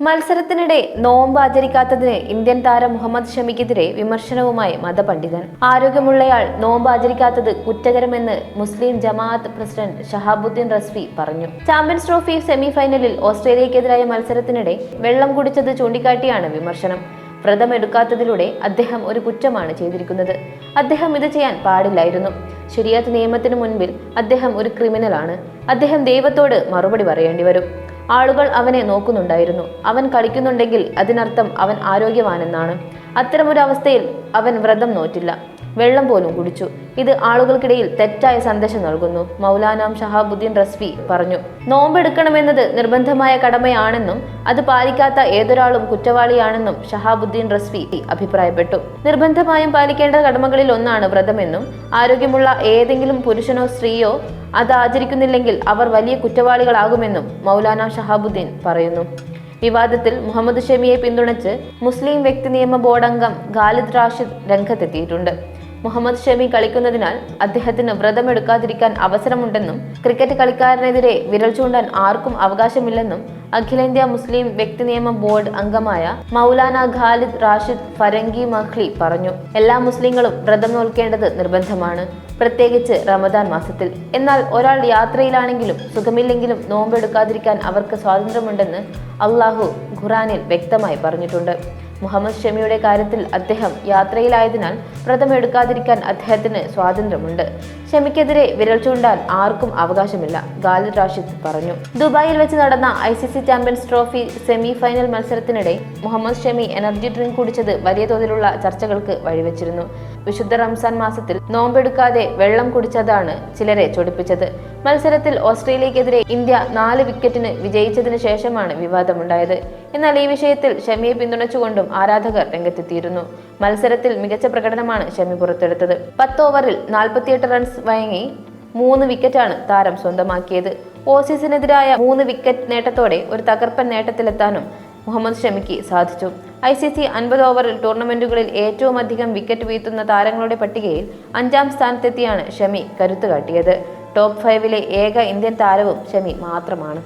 മത്സരത്തിനിടെ നോമ്പ് ആചരിക്കാത്തതിന് ഇന്ത്യൻ താരം മുഹമ്മദ് ഷമിക്കെതിരെ വിമർശനവുമായി മതപണ്ഡിതൻ. ആരോഗ്യമുള്ളയാൾ നോമ്പ് ആചരിക്കാത്തത് കുറ്റകരമെന്ന് മുസ്ലിം ജമാഅത്ത് പ്രസിഡന്റ് ഷഹാബുദ്ദീൻ റസ്വി പറഞ്ഞു. ചാമ്പ്യൻസ് ട്രോഫി സെമി ഫൈനലിൽ ഓസ്ട്രേലിയക്കെതിരായ മത്സരത്തിനിടെ വെള്ളം കുടിച്ചത് ചൂണ്ടിക്കാട്ടിയാണ് വിമർശനം. വ്രതമെടുക്കാത്തതിലൂടെ അദ്ദേഹം ഒരു കുറ്റമാണ് ചെയ്തിരിക്കുന്നത്. അദ്ദേഹം ഇത് ചെയ്യാൻ പാടില്ലായിരുന്നു. ശരിയത്ത് നിയമത്തിന് മുൻപിൽ അദ്ദേഹം ഒരു ക്രിമിനലാണ്. അദ്ദേഹം ദൈവത്തോട് മറുപടി പറയേണ്ടി വരും. ആളുകൾ അവനെ നോക്കുന്നുണ്ടായിരുന്നു. അവൻ കളിക്കുന്നുണ്ടെങ്കിൽ അതിനർത്ഥം അവൻ ആരോഗ്യവാനെന്നാണ്. അത്തരമൊരു അവസ്ഥയിൽ അവൻ വ്രതം നോറ്റില്ല, വെള്ളം പോലും കുടിച്ചു. ഇത് ആളുകൾക്കിടയിൽ തെറ്റായ സന്ദേശം നൽകുന്നു. മൗലാന ഷഹാബുദ്ദീൻ റസ്വി പറഞ്ഞു. നോമ്പെടുക്കണമെന്നത് നിർബന്ധമായ കടമയാണെന്നും അത് പാലിക്കാത്ത ഏതൊരാളും കുറ്റവാളിയാണെന്നും ഷഹാബുദ്ദീൻ റസ്വി അഭിപ്രായപ്പെട്ടു. നിർബന്ധമായും പാലിക്കേണ്ട കടമകളിൽ ഒന്നാണ് വ്രതമെന്നും ആരോഗ്യമുള്ള ഏതെങ്കിലും പുരുഷനോ സ്ത്രീയോ അത് ആചരിക്കുന്നില്ലെങ്കിൽ അവർ വലിയ കുറ്റവാളികളാകുമെന്നും മൗലാന ഷഹാബുദ്ദീൻ പറയുന്നു. വിവാദത്തിൽ മുഹമ്മദ് ഷമിയെ പിന്തുണച്ച് മുസ്ലിം വ്യക്തി നിയമ ബോർഡ് അംഗം ഖാലിദ് റാഷിദ് രംഗത്തെത്തിയിട്ടുണ്ട്. മുഹമ്മദ് ഷമി കളിക്കുന്നതിനാൽ അദ്ദേഹത്തിന് വ്രതമെടുക്കാതിരിക്കാൻ അവസരമുണ്ടെന്നും ക്രിക്കറ്റ് കളിക്കാരനെതിരെ വിരൽ ചൂണ്ടാൻ ആർക്കും അവകാശമില്ലെന്നും അഖിലേന്ത്യാ മുസ്ലിം വ്യക്തി നിയമ ബോർഡ് അംഗമായ മൗലാന ഖാലിദ് റാഷിദ് ഫരംഗി മഹ്ലി പറഞ്ഞു. എല്ലാ മുസ്ലിങ്ങളും വ്രതം നോൽക്കേണ്ടത് നിർബന്ധമാണ്, പ്രത്യേകിച്ച് റമദാൻ മാസത്തിൽ. എന്നാൽ ഒരാൾ യാത്രയിലാണെങ്കിലും സുഖമില്ലെങ്കിലും നോമ്പെടുക്കാതിരിക്കാൻ അവർക്ക് സ്വാതന്ത്ര്യമുണ്ടെന്ന് അള്ളാഹു ഖുറാനിൽ വ്യക്തമായി പറഞ്ഞിട്ടുണ്ട്. മുഹമ്മദ് ഷമിയുടെ കാര്യത്തിൽ അദ്ദേഹം യാത്രയിലായതിനാൽ വ്രതമെടുക്കാതിരിക്കാൻ അദ്ദേഹത്തിന് സ്വാതന്ത്ര്യമുണ്ട്. ഷമിക്കെതിരെ വിരൽ ചൂണ്ടാൻ ആർക്കും അവകാശമില്ല, ഖാലിദ് റാഷിദ് പറഞ്ഞു. ദുബായിൽ വെച്ച് നടന്ന ICC champions trophy semi final മത്സരത്തിനിടെ മുഹമ്മദ് ഷമി എനർജി ഡ്രിങ്ക് കുടിച്ചത് വലിയ തോതിലുള്ള ചർച്ചകൾക്ക് വഴിവെച്ചിരുന്നു. വിശുദ്ധ റംസാൻ മാസത്തിൽ നോമ്പെടുക്കാതെ വെള്ളം കുടിച്ചതാണ് ചിലരെ ചൊടിപ്പിച്ചത്. മത്സരത്തിൽ ഓസ്ട്രേലിയക്കെതിരെ ഇന്ത്യ 4 വിക്കറ്റിന് വിജയിച്ചതിന് ശേഷമാണ് വിവാദമുണ്ടായത്. എന്നാൽ ഈ വിഷയത്തിൽ ഷമിയെ പിന്തുണച്ചുകൊണ്ടും ആരാധകർ രംഗത്തെത്തിയിരുന്നു. മത്സരത്തിൽ മികച്ച പ്രകടനമാണ് ഷമി പുറത്തെടുത്തത്. 10 ഓവറിൽ 48 റൺസ് വഴങ്ങി 3 വിക്കറ്റാണ് താരം സ്വന്തമാക്കിയത്. ഓസീസിനെതിരായ 3 വിക്കറ്റ് നേട്ടത്തോടെ ഒരു തകർപ്പൻ നേട്ടത്തിലെത്താനും മുഹമ്മദ് ഷമിക്ക് സാധിച്ചു. ICC 50 ഓവറിൽ ടൂർണമെന്റുകളിൽ ഏറ്റവും അധികം വിക്കറ്റ് വീഴ്ത്തുന്ന താരങ്ങളുടെ പട്ടികയിൽ 5ാം സ്ഥാനത്തെത്തിയാണ് ഷമി കരുത്തു കാട്ടിയത്. ടോപ്പ് 5-ലെ ഏക ഇന്ത്യൻ താരവും ഷമി മാത്രമാണ്.